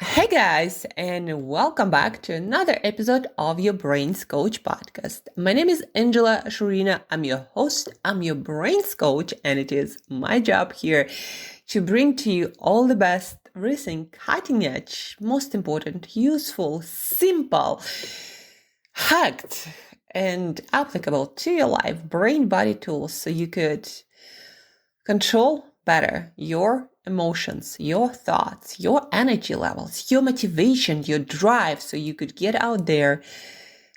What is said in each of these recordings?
Hey guys, and welcome back to another episode of your Brains Coach podcast. My name is Angela Shurina. I'm your host, I'm your Brains Coach, and it is my job here to bring to you all the best, recent, cutting edge, most important, useful, simple, hacked, and applicable to your life brain body tools so you could control better your emotions, your thoughts, your energy levels, your motivation, your drive, so you could get out there,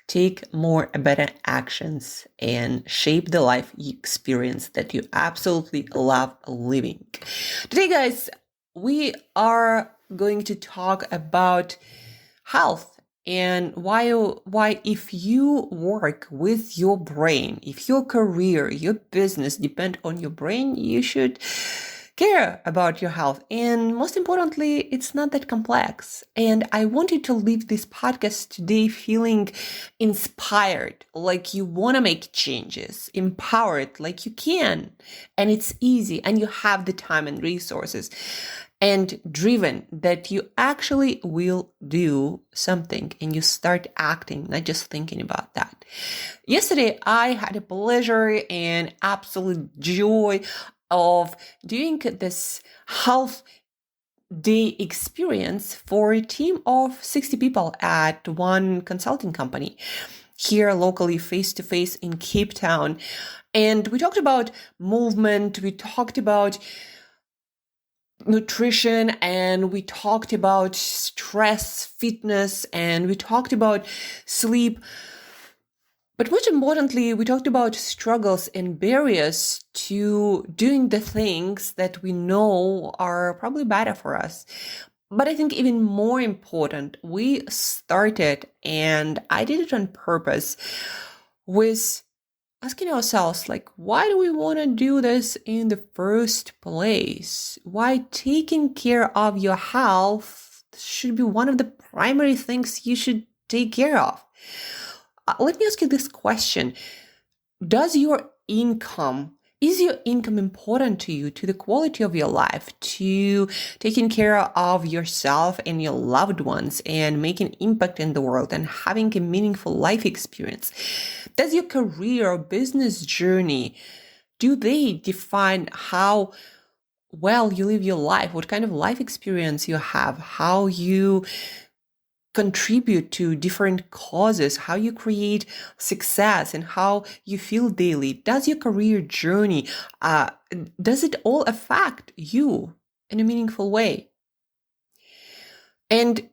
take more better actions, and shape the life experience that you absolutely love living. Today, guys, we are going to talk about health and why if you work with your brain, if your career, your business depend on your brain, you should care about your health. And most importantly, it's not that complex. And I want you to leave this podcast today feeling inspired, like you want to make changes, empowered, like you can, and it's easy, and you have the time and resources, and driven that you actually will do something and you start acting, not just thinking about that. Yesterday, I had a pleasure and absolute joy of doing this half day experience for a team of 60 people at one consulting company here locally, face to face in Cape Town. And we talked about movement, we talked about nutrition, and we talked about stress, fitness, and we talked about sleep. But most importantly, we talked about struggles and barriers to doing the things that we know are probably better for us. But I think even more important, we started, and I did it on purpose, with asking ourselves, like, why do we want to do this in the first place? Why taking care of your health should be one of the primary things you should take care of. Let me ask you this question. Is your income important to you, to the quality of your life, to taking care of yourself and your loved ones and making impact in the world and having a meaningful life experience? Does your career or business journey, do they define how well you live your life, what kind of life experience you have, how you contribute to different causes, how you create success, and how you feel daily? Does your career journey, does it all affect you in a meaningful way? And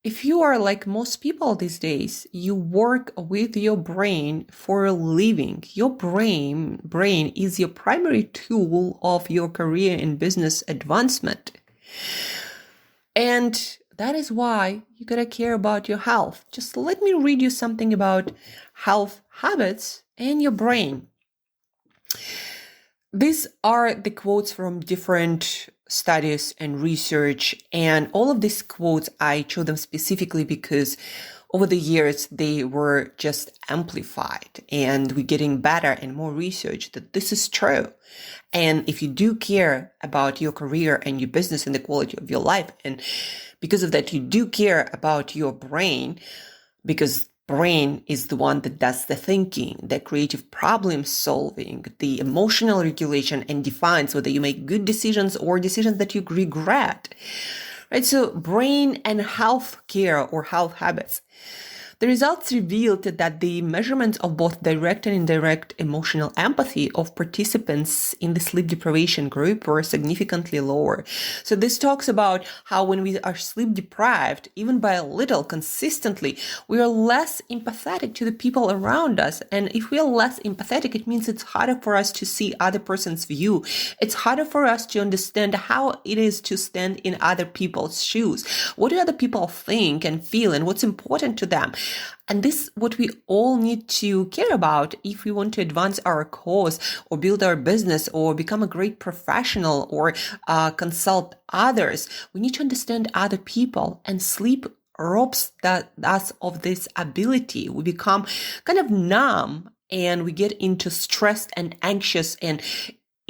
if you are like most people these days, you work with your brain for a living. Your brain is your primary tool of your career and business advancement. And that is why you gotta care about your health. Just let me read you something about health habits and your brain. These are the quotes from different studies and research, and all of these quotes, I chose them specifically because over the years they were just amplified, and we're getting better and more research that this is true. And if you do care about your career and your business and the quality of your life, and because of that you do care about your brain, because brain is the one that does the thinking, the creative problem solving, the emotional regulation, and defines whether you make good decisions or decisions that you regret. Right? So brain and health care or health habits. The results revealed that the measurements of both direct and indirect emotional empathy of participants in the sleep deprivation group were significantly lower. So this talks about how when we are sleep deprived, even by a little, consistently, we are less empathetic to the people around us. And if we are less empathetic, it means it's harder for us to see other person's view. It's harder for us to understand how it is to stand in other people's shoes. What do other people think and feel, and what's important to them? And this is what we all need to care about if we want to advance our cause or build our business or become a great professional or consult others. We need to understand other people, and sleep robs us of this ability. We become kind of numb, and we get into stressed and anxious and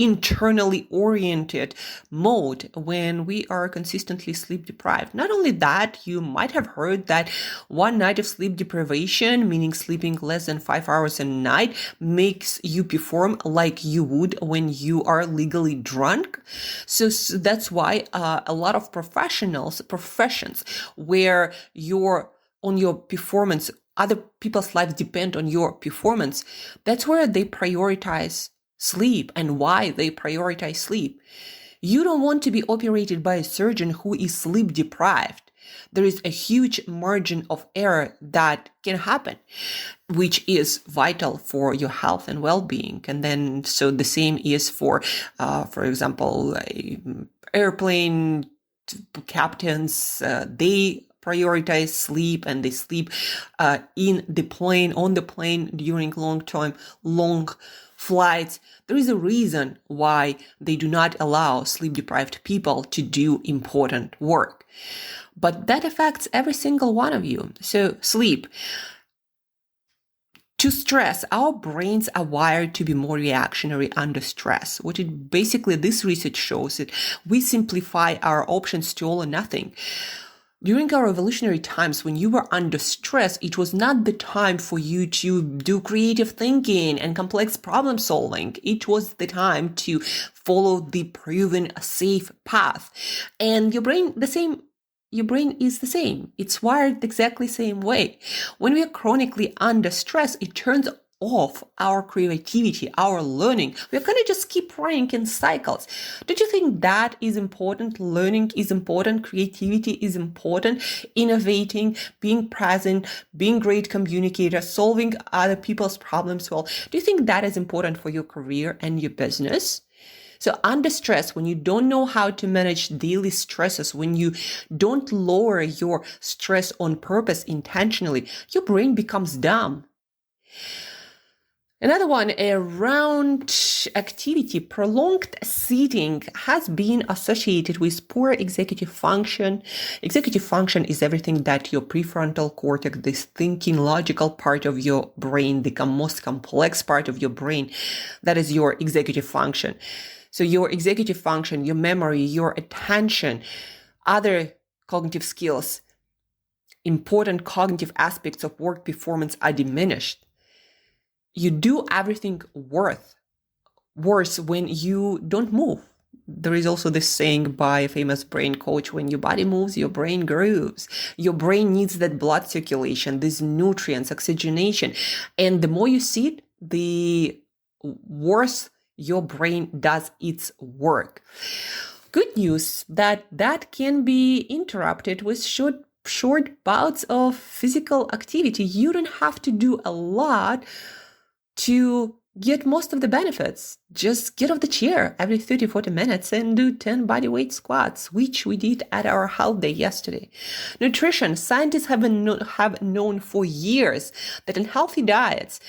internally oriented mode when we are consistently sleep deprived. Not only that, you might have heard that one night of sleep deprivation, meaning sleeping less than 5 hours a night, makes you perform like you would when you are legally drunk. So that's why a lot of professions where on your performance, other people's lives depend on your performance, that's where they prioritize sleep and why they prioritize sleep. You don't want to be operated by a surgeon who is sleep deprived. There is a huge margin of error that can happen, which is vital for your health and well-being. And then, so the same is for example, airplane captains, they prioritize sleep and they sleep on the plane during long flights. There is a reason why they do not allow sleep deprived people to do important work. But that affects every single one of you. So sleep. To stress, our brains are wired to be more reactionary under stress. Basically, this research shows that we simplify our options to all or nothing. During our evolutionary times, when you were under stress, it was not the time for you to do creative thinking and complex problem solving. It was the time to follow the proven safe path. And your brain is the same. It's wired exactly the same way. When we are chronically under stress, it turns off our creativity, our learning. We're going to just keep running in cycles. Don't you think that is important? Learning is important. Creativity is important. Innovating, being present, being great communicator, solving other people's problems well. Do you think that is important for your career and your business? So under stress, when you don't know how to manage daily stresses, when you don't lower your stress on purpose intentionally, your brain becomes dumb. Another one, around activity, prolonged sitting has been associated with poor executive function. Executive function is everything that your prefrontal cortex, this thinking logical part of your brain, the most complex part of your brain, that is your executive function. So your executive function, your memory, your attention, other cognitive skills, important cognitive aspects of work performance are diminished. You do everything worse when you don't move. There is also this saying by a famous brain coach, when your body moves, your brain grooves. Your brain needs that blood circulation, these nutrients, oxygenation. And the more you sit, the worse your brain does its work. Good news that can be interrupted with short bouts of physical activity. You don't have to do a lot to get most of the benefits. Just get off the chair every 30-40 minutes and do 10 bodyweight squats, which we did at our health day yesterday. Nutrition. Scientists have known for years that unhealthy diets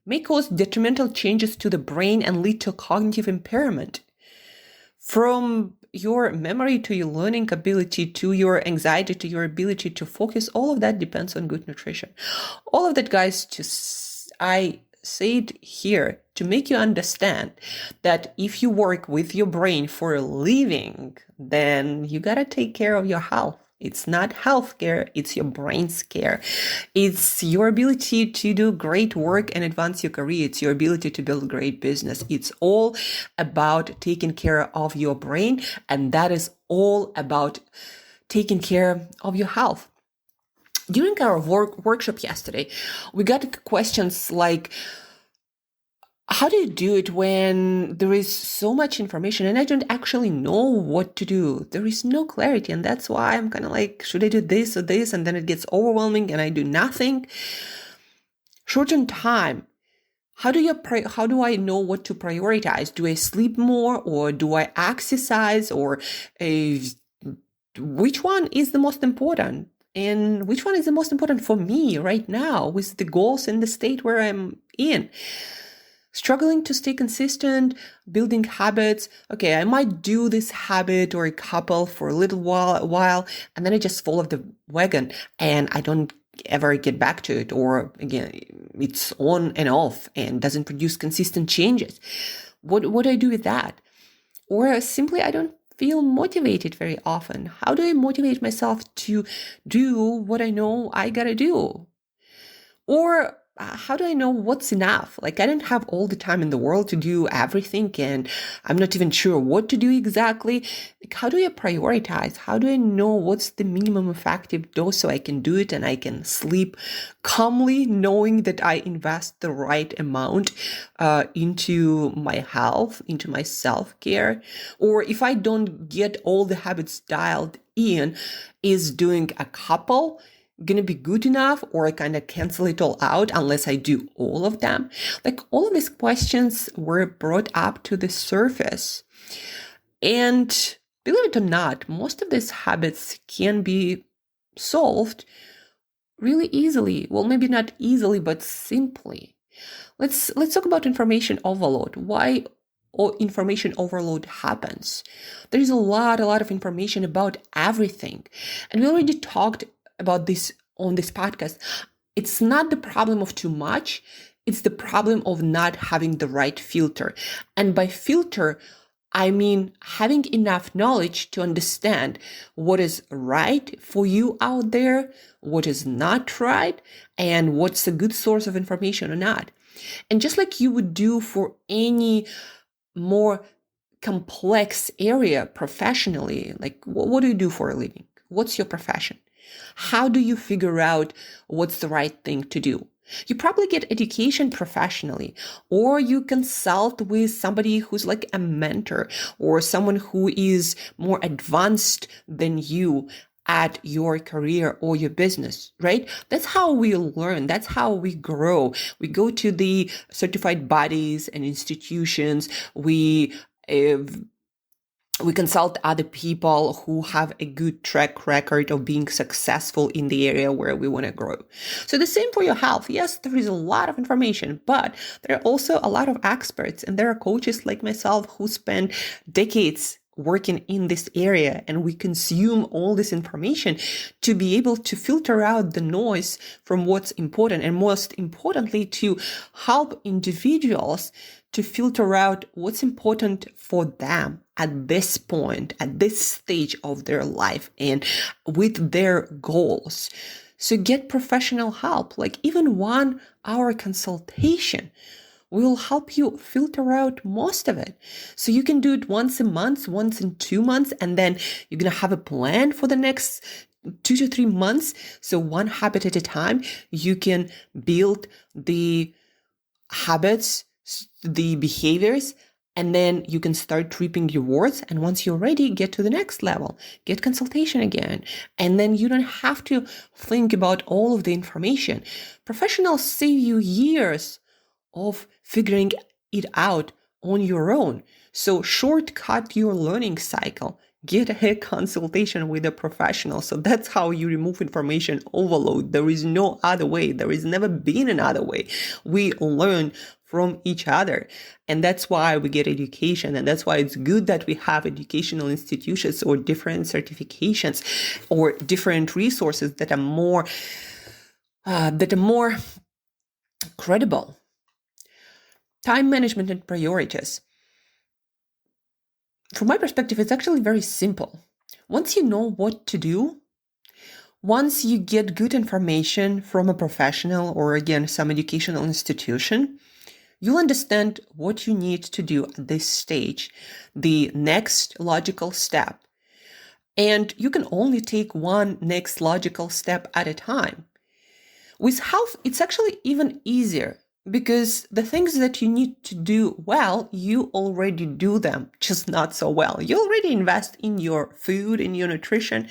may cause detrimental changes to the brain and lead to cognitive impairment. From your memory to your learning ability to your anxiety to your ability to focus, all of that depends on good nutrition. All of that, guys, I say it here to make you understand that if you work with your brain for a living, then you gotta take care of your health. It's not healthcare, it's your brain's care. It's your ability to do great work and advance your career. It's your ability to build great business. It's all about taking care of your brain, and that is all about taking care of your health. During our workshop yesterday, we got questions like, how do you do it when there is so much information and I don't actually know what to do? There is no clarity, and that's why I'm kind of like, should I do this or this? And then it gets overwhelming and I do nothing. Shorten time. How do I know what to prioritize? Do I sleep more or do I exercise, or which one is the most important? And which one is the most important for me right now with the goals and the state where I'm in? Struggling to stay consistent, building habits. Okay, I might do this habit or a couple for a little while, and then I just fall off the wagon and I don't ever get back to it. Or again, it's on and off and doesn't produce consistent changes. What do I do with that? Or simply, I don't feel motivated very often. How do I motivate myself to do what I know I gotta do? Or how do I know what's enough? Like, I don't have all the time in the world to do everything, and I'm not even sure what to do exactly. Like, how do I prioritize? How do I know what's the minimum effective dose so I can do it and I can sleep calmly, knowing that I invest the right amount into my health, into my self-care? Or if I don't get all the habits dialed in, is doing a couple gonna be good enough, or I kind of cancel it all out unless I do all of them? Like, all of these questions were brought up to the surface. And believe it or not, most of these habits can be solved really easily. Well, maybe not easily, but simply. Let's talk about information overload. Why information overload happens? There is a lot of information about everything. And we already talked about this on this podcast. It's not the problem of too much. It's the problem of not having the right filter. And by filter, I mean having enough knowledge to understand what is right for you out there, what is not right, and what's a good source of information or not. And just like you would do for any more complex area professionally, like what do you do for a living? What's your profession? How do you figure out what's the right thing to do? You probably get education professionally, or you consult with somebody who's like a mentor or someone who is more advanced than you at your career or your business, right? That's how we learn. That's how we grow. We go to the certified bodies and institutions. We consult other people who have a good track record of being successful in the area where we want to grow. So the same for your health. Yes, there is a lot of information, but there are also a lot of experts, and there are coaches like myself who spend decades working in this area, and we consume all this information to be able to filter out the noise from what's important, and most importantly, to help individuals to filter out what's important for them at this point, at this stage of their life, and with their goals. So get professional help, like even 1 hour consultation will help you filter out most of it. So you can do it once a month, once in 2 months, and then you're going to have a plan for the next 2 to 3 months. So one habit at a time, you can build the habits, the behaviors, and then you can start reaping rewards. And once you're ready, get to the next level, get consultation again. And then you don't have to think about all of the information. Professionals save you years of figuring it out on your own. So shortcut your learning cycle. Get a consultation with a professional. So that's how you remove information overload. There is no other way. There has never been another way. We learn from each other. And that's why we get education. And that's why it's good that we have educational institutions or different certifications or different resources that are more credible. Time management and priorities. From my perspective, it's actually very simple. Once you know what to do, once you get good information from a professional or again, some educational institution, you'll understand what you need to do at this stage, the next logical step. And you can only take one next logical step at a time. With health, it's actually even easier because the things that you need to do well, you already do them, just not so well. You already invest in your food, in your nutrition.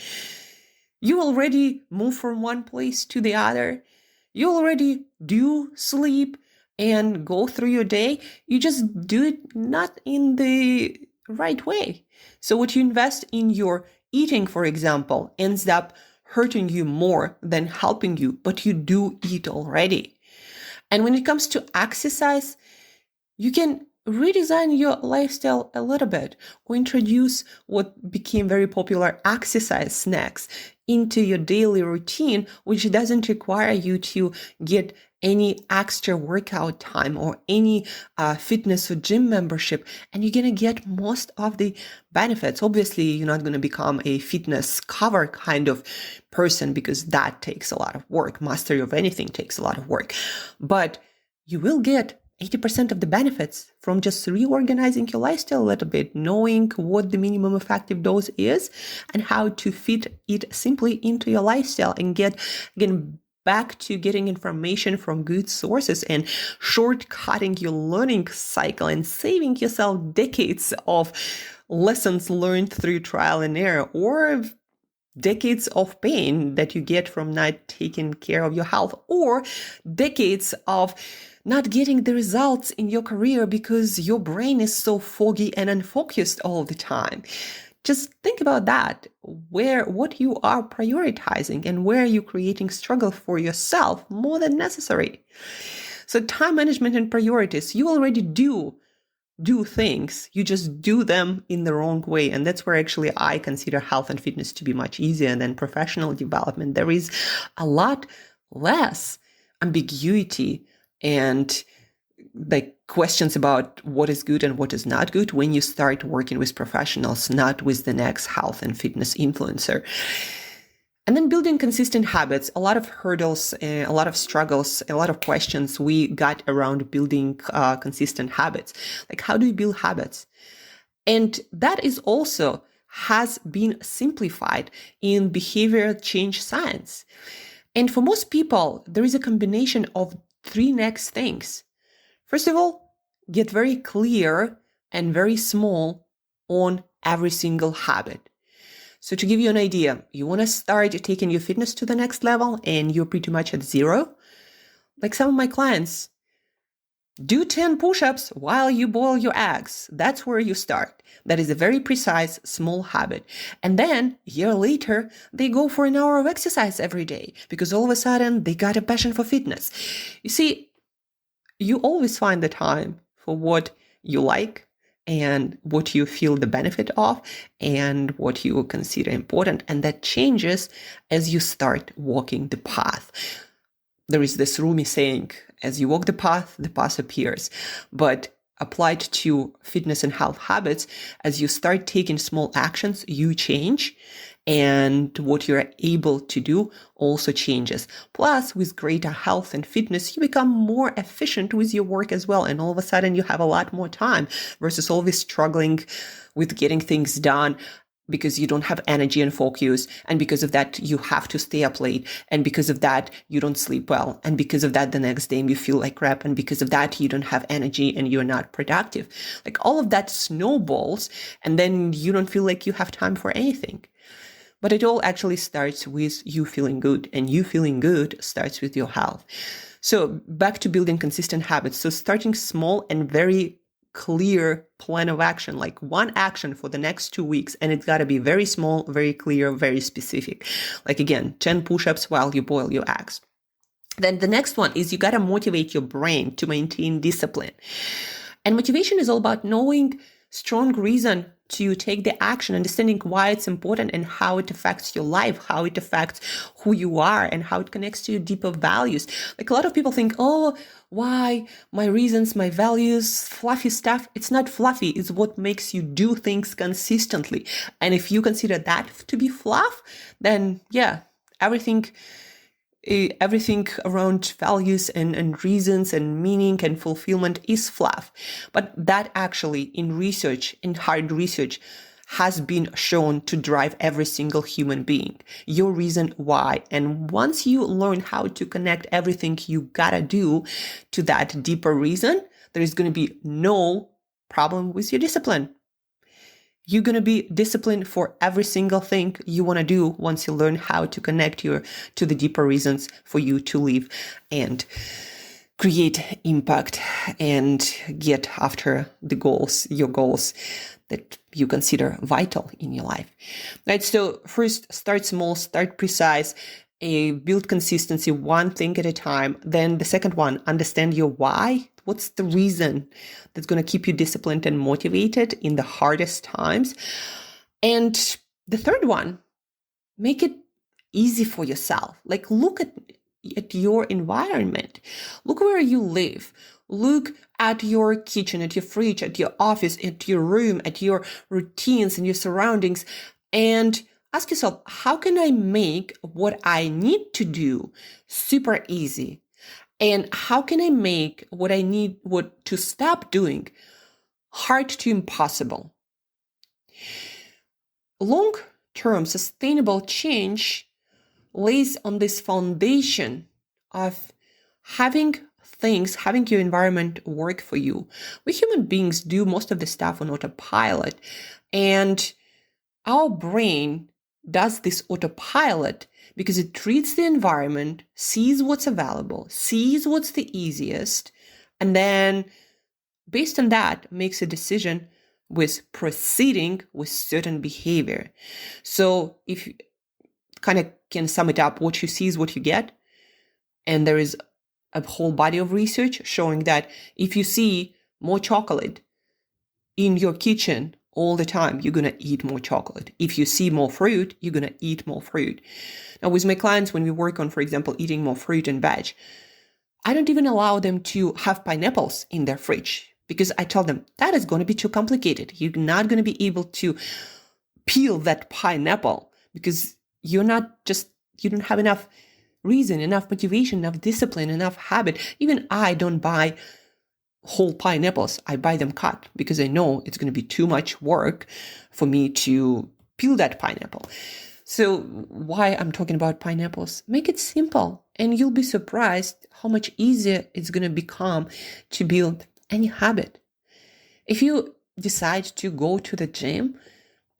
You already move from one place to the other. You already do sleep and go through your day. You just do it not in the right way. So what you invest in your eating, for example, ends up hurting you more than helping you, but you do eat already. And when it comes to exercise, you can redesign your lifestyle a little bit or introduce what became very popular exercise snacks into your daily routine, which doesn't require you to get any extra workout time or any fitness or gym membership, and you're going to get most of the benefits. Obviously, you're not going to become a fitness cover kind of person because that takes a lot of work. Mastery of anything takes a lot of work. But you will get 80% of the benefits from just reorganizing your lifestyle a little bit, knowing what the minimum effective dose is and how to fit it simply into your lifestyle and get, again, back to getting information from good sources and shortcutting your learning cycle and saving yourself decades of lessons learned through trial and error, or decades of pain that you get from not taking care of your health, or decades of not getting the results in your career because your brain is so foggy and unfocused all the time. Just think about that, what you are prioritizing and where you're creating struggle for yourself more than necessary. So time management and priorities, you already do things, you just do them in the wrong way. And that's where actually I consider health and fitness to be much easier than professional development. There is a lot less ambiguity and like questions about what is good and what is not good when you start working with professionals, not with the next health and fitness influencer. And then building consistent habits, a lot of hurdles, a lot of struggles, a lot of questions we got around building consistent habits. Like, how do you build habits? And that is also has been simplified in behavioral change science. And for most people, there is a combination of three next things. First of all, get very clear and very small on every single habit. So to give you an idea, you want to start taking your fitness to the next level and you're pretty much at zero. Like some of my clients, do 10 push-ups while you boil your eggs. That's where you start. That is a very precise, small habit. And then a year later, they go for an hour of exercise every day because all of a sudden they got a passion for fitness. You see, you always find the time for what you like and what you feel the benefit of and what you consider important. And that changes as you start walking the path. There is this Rumi saying, as you walk the path appears. But applied to fitness and health habits, as you start taking small actions, you change. And what you're able to do also changes. Plus, with greater health and fitness, you become more efficient with your work as well. And all of a sudden, you have a lot more time versus always struggling with getting things done because you don't have energy and focus. And because of that, you have to stay up late. And because of that, you don't sleep well. And because of that, the next day you feel like crap. And because of that, you don't have energy and you're not productive. Like all of that snowballs. And then you don't feel like you have time for anything. But it all actually starts with you feeling good, and you feeling good starts with your health. So back to building consistent habits. So starting small and very clear plan of action, like one action for the next 2 weeks. And it's got to be very small, very clear, very specific. Like again, 10 push-ups while you boil your eggs. Then the next one is you got to motivate your brain to maintain discipline. And motivation is all about knowing strong reason to take the action, understanding why it's important and how it affects your life, how it affects who you are and how it connects to your deeper values. Like a lot of people think, oh, why my reasons, my values, fluffy stuff. It's not fluffy. It's what makes you do things consistently. And if you consider that to be fluff, then yeah, everything around values and reasons and meaning and fulfillment is fluff. But that actually in research, in hard research, has been shown to drive every single human being. Your reason why. And once you learn how to connect everything you gotta do to that deeper reason, there is going to be no problem with your discipline. You're going to be disciplined for every single thing you want to do once you learn how to connect to the deeper reasons for you to live and create impact and get after your goals that you consider vital in your life. Right? So first, start small, start precise, build consistency, one thing at a time. Then the second one, understand your why. What's the reason that's going to keep you disciplined and motivated in the hardest times? And the third one, make it easy for yourself. Like look at at your environment. Look where you live. Look at your kitchen, at your fridge, at your office, at your room, at your routines and your surroundings, and ask yourself, how can I make what I need to do super easy? And how can I make what I need to stop doing hard to impossible? Long-term sustainable change lays on this foundation of having your environment work for you. We human beings do most of the stuff on autopilot, and our brain does this autopilot because it treats the environment, sees what's available, sees what's the easiest, and then based on that makes a decision with proceeding with certain behavior. So if you kind of can sum it up, what you see is what you get. And there is a whole body of research showing that if you see more chocolate in your kitchen all the time, you're going to eat more chocolate. If you see more fruit, you're going to eat more fruit. Now, with my clients, when we work on, for example, eating more fruit and veg, I don't even allow them to have pineapples in their fridge because I tell them that is going to be too complicated. You're not going to be able to peel that pineapple because you don't have enough reason, enough motivation, enough discipline, enough habit. Even I don't buy whole pineapples. I buy them cut because I know it's going to be too much work for me to peel that pineapple. So why I'm talking about pineapples? Make it simple and you'll be surprised how much easier it's going to become to build any habit. If you decide to go to the gym,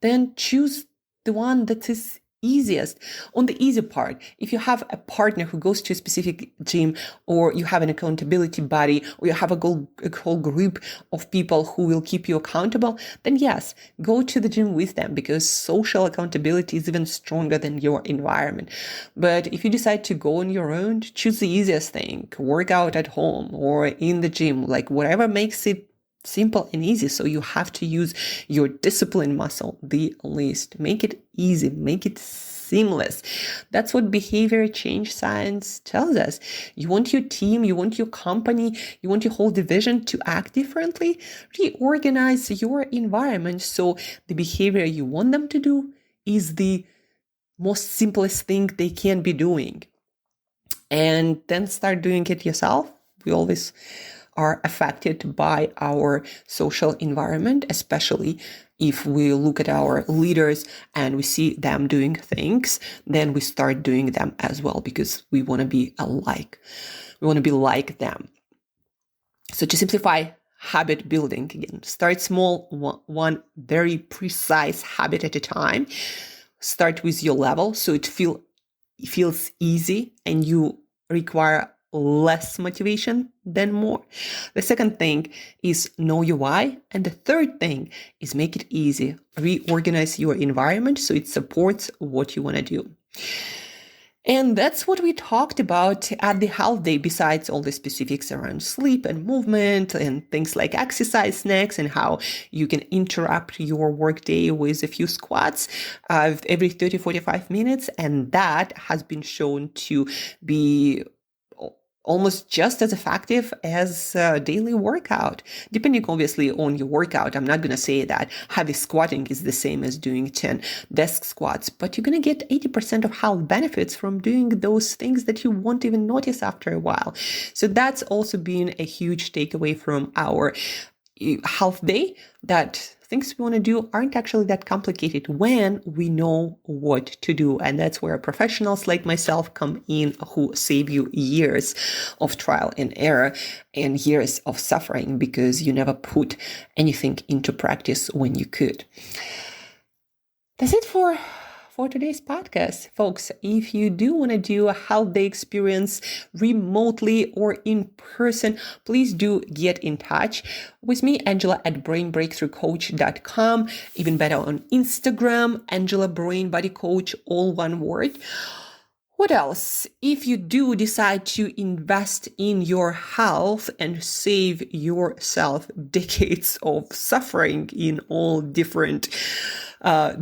then choose the one that is easiest. On the easy part, if you have a partner who goes to a specific gym, or you have an accountability buddy, or you have a whole group of people who will keep you accountable, then yes, go to the gym with them because social accountability is even stronger than your environment. But if you decide to go on your own, choose the easiest thing, work out at home or in the gym, like whatever makes it simple and easy. So you have to use your discipline muscle the least. Make it easy, make it seamless. That's what behavior change science tells us. You want your team, you want your company, you want your whole division to act differently. Reorganize your environment so the behavior you want them to do is the most simplest thing they can be doing. And then start doing it yourself. We always are affected by our social environment, especially if we look at our leaders and we see them doing things, then we start doing them as well because we want to be alike. We want to be like them. So to simplify habit building, again, start small, one very precise habit at a time. Start with your level so it feels easy and you require less motivation than more. The second thing is know your why. And the third thing is make it easy. Reorganize your environment so it supports what you want to do. And that's what we talked about at the health day, besides all the specifics around sleep and movement and things like exercise snacks and how you can interrupt your workday with a few squats every 30-45 minutes. And that has been shown to be almost just as effective as a daily workout, depending obviously on your workout. I'm not going to say that heavy squatting is the same as doing 10 desk squats, but you're going to get 80% of health benefits from doing those things that you won't even notice after a while. So that's also been a huge takeaway from our health day, that things we want to do aren't actually that complicated when we know what to do. And that's where professionals like myself come in, who save you years of trial and error and years of suffering because you never put anything into practice when you could. That's it for today's podcast, folks. If you do want to do a health day experience remotely or in person, please do get in touch with me, Angela at brainbreakthroughcoach.com. Even better on Instagram, Angela Brain Body Coach, all one word. What else? If you do decide to invest in your health and save yourself decades of suffering in all different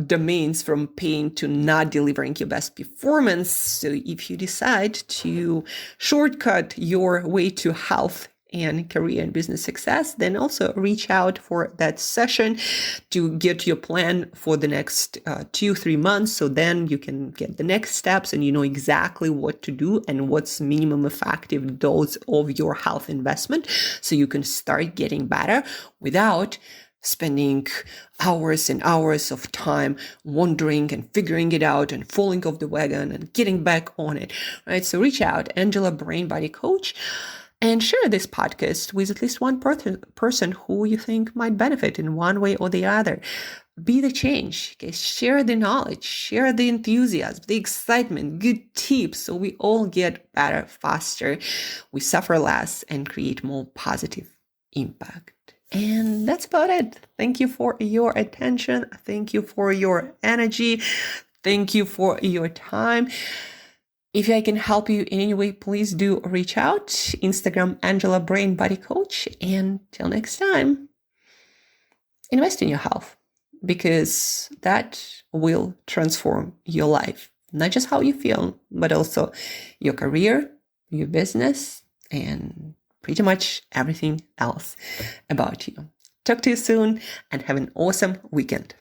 domains from pain to not delivering your best performance. So if you decide to shortcut your way to health and career and business success, then also reach out for that session to get your plan for the next 2-3 months. So then you can get the next steps and you know exactly what to do and what's minimum effective dose of your health investment. So you can start getting better without spending hours and hours of time wondering and figuring it out and falling off the wagon and getting back on it, right? So reach out, Angela Brain Body Coach, and share this podcast with at least one person who you think might benefit in one way or the other. Be the change. Okay? Share the knowledge, share the enthusiasm, the excitement, good tips, so we all get better faster, we suffer less, and create more positive impact. And that's about it. Thank you for your attention. Thank you for your energy. Thank you for your time. If I can help you in any way, please do reach out. Instagram, Angela Brain Body Coach. And till next time, invest in your health, because that will transform your life. Not just how you feel, but also your career, your business, and pretty much everything else about you. Talk to you soon and have an awesome weekend.